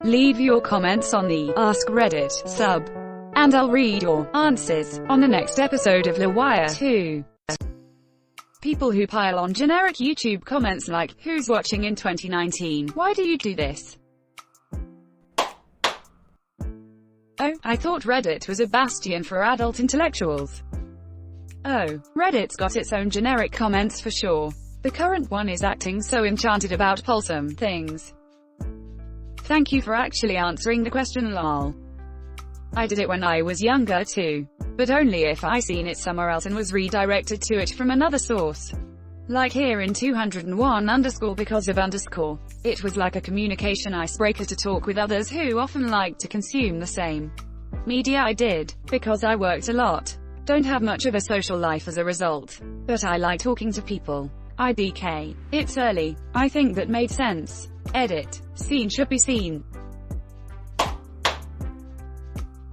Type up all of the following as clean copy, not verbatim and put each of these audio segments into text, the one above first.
Leave your comments on the Ask Reddit sub, and I'll read your answers on the next episode of LWIAR 2. People who pile on generic YouTube comments like, "Who's watching in 2019? Why do you do this?" Oh, I thought Reddit was a bastion for adult intellectuals. Oh, Reddit's got its own generic comments for sure. The current one is acting so enchanted about wholesome things. Thank you for actually answering the question, lol. I did it when I was younger too. But only if I seen it somewhere else and was redirected to it from another source. Like here in 201_ because of underscore. It was like a communication icebreaker to talk with others who often like to consume the same media I did, because I worked a lot. Don't have much of a social life as a result. But I like talking to people. IDK. It's early. I think that made sense. Edit. Seen should be seen.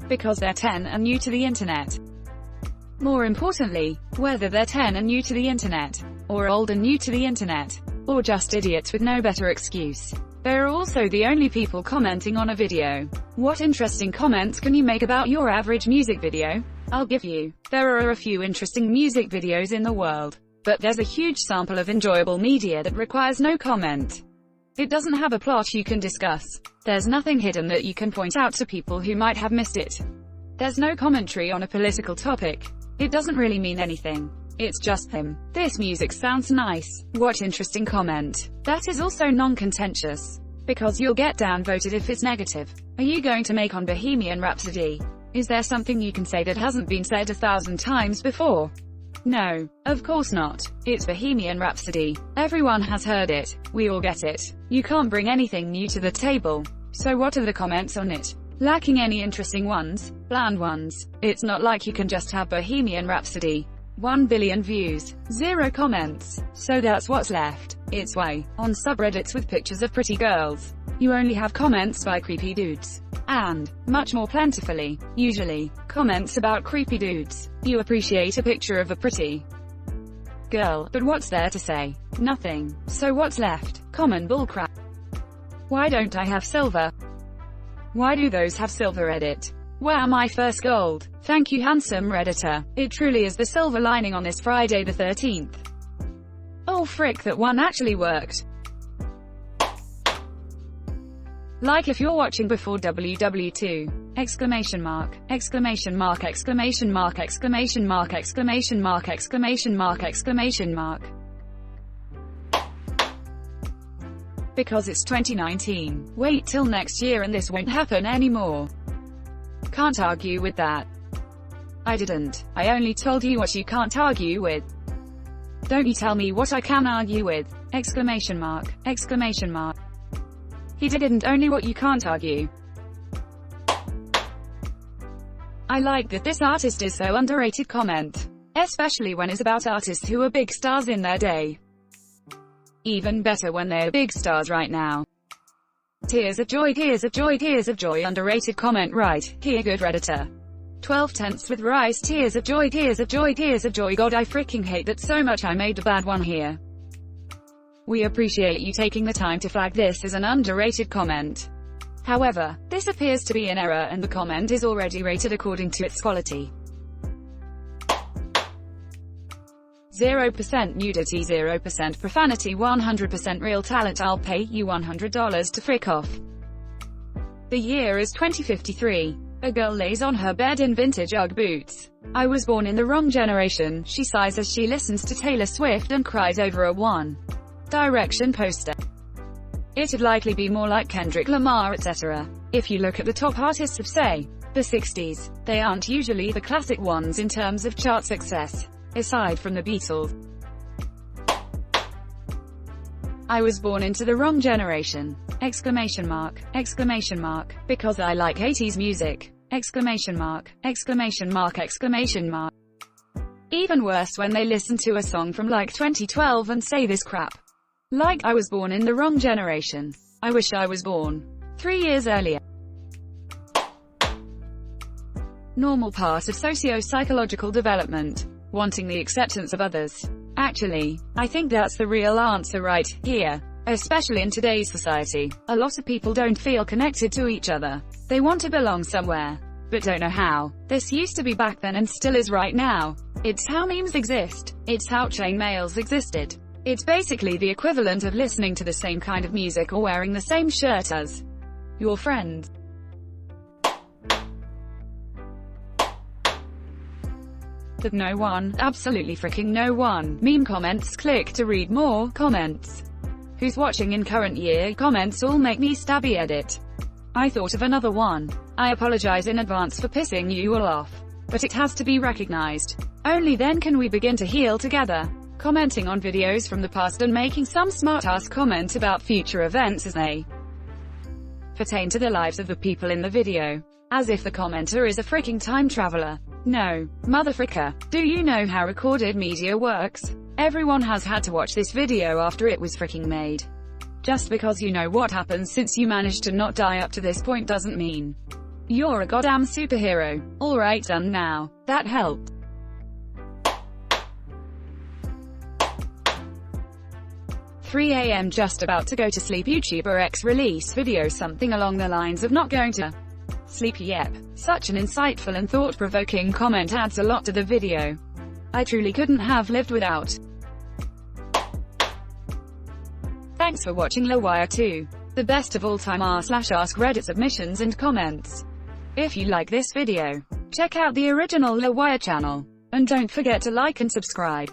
Because they're 10 and new to the internet. More importantly, whether they're 10 and new to the internet, or old and new to the internet, or just idiots with no better excuse. They're also the only people commenting on a video. What interesting comments can you make about your average music video? I'll give you. There are a few interesting music videos in the world, but there's a huge sample of enjoyable media that requires no comment. It doesn't have a plot you can discuss. There's nothing hidden that you can point out to people who might have missed it. There's no commentary on a political topic. It doesn't really mean anything. It's just him. This music sounds nice. What interesting comment. That is also non-contentious. Because you'll get downvoted if it's negative. Are you going to make on Bohemian Rhapsody? Is there something you can say that hasn't been said 1,000 times before? No, of course not. It's Bohemian Rhapsody. Everyone has heard it. We all get it. You can't bring anything new to the table. So what are the comments on it? Lacking any interesting ones, bland ones. It's not like you can just have Bohemian Rhapsody. 1 billion views, 0 comments. So that's what's left. It's why, on subreddits with pictures of pretty girls, you only have comments by creepy dudes. And, much more plentifully, usually, comments about creepy dudes. You appreciate a picture of a pretty girl, but what's there to say? Nothing. So what's left? Common bullcrap. Why don't I have silver? Why do those have silver? Edit. Wow, my first gold. Thank you, handsome Redditor. It truly is the silver lining on this Friday the 13th. Oh frick, that one actually worked. Like if you're watching before WW2! Exclamation mark, exclamation mark, exclamation mark, exclamation mark, exclamation mark, exclamation mark, exclamation mark. Because it's 2019. Wait till next year and this won't happen anymore. Can't argue with that. I didn't. I only told you what you can't argue with. Don't you tell me what I can argue with. Exclamation mark, exclamation mark. He didn't, only what you can't argue. I like that this artist is so underrated comment. Especially when it's about artists who are big stars in their day. Even better when they're big stars right now. Tears of joy, tears of joy, tears of joy. Underrated comment right here, good Redditor. 12 tenths with rice. Tears of joy, tears of joy, tears of joy. God, I freaking hate that so much I made a bad one here. We appreciate you taking the time to flag this as an underrated comment. However, this appears to be an error and the comment is already rated according to its quality. 0% nudity, 0% profanity, 100% real talent. I'll pay you $100 to frick off. The year is 2053. A girl lays on her bed in vintage Ugg boots. I was born in the wrong generation, she sighs as she listens to Taylor Swift and cries over a One Direction poster. It'd likely be more like Kendrick Lamar, etc. If you look at the top artists of, say, the 60s, they aren't usually the classic ones in terms of chart success. Aside from the Beatles. I was born into the wrong generation. Exclamation mark, exclamation mark, because I like 80s music. Exclamation mark, exclamation mark, exclamation mark. Even worse when they listen to a song from like 2012 and say this crap. Like I was born in the wrong generation. I wish I was born 3 years earlier. Normal part of socio-psychological development. Wanting the acceptance of others. Actually, I think that's the real answer right here. Especially in today's society, a lot of people don't feel connected to each other. They want to belong somewhere, but don't know how. This used to be back then and still is right now. It's how memes exist. It's how chain mails existed. It's basically the equivalent of listening to the same kind of music or wearing the same shirt as your friends. The no one, absolutely freaking no one, meme comments. Click to read more comments. Who's watching in current year? Comments all make me stabby edit. I thought of another one. I apologize in advance for pissing you all off. But it has to be recognized. Only then can we begin to heal together. Commenting on videos from the past and making some smart-ass comment about future events as they pertain to the lives of the people in the video. As if the commenter is a freaking time traveler. No, motherfricker. Do you know how recorded media works? Everyone has had to watch this video after it was freaking made. Just because you know what happens since you managed to not die up to this point doesn't mean you're a goddamn superhero. Alright, done now. That helped. "3 a.m. just about to go to sleep. YouTuber X release video something along the lines of not going to sleep yet." Such an insightful and thought-provoking comment adds a lot to the video. I truly couldn't have lived without. Thanks for watching LWIAR 2. The best of all time r/AskReddit submissions and comments. If you like this video, check out the original LWIAR channel. And don't forget to like and subscribe.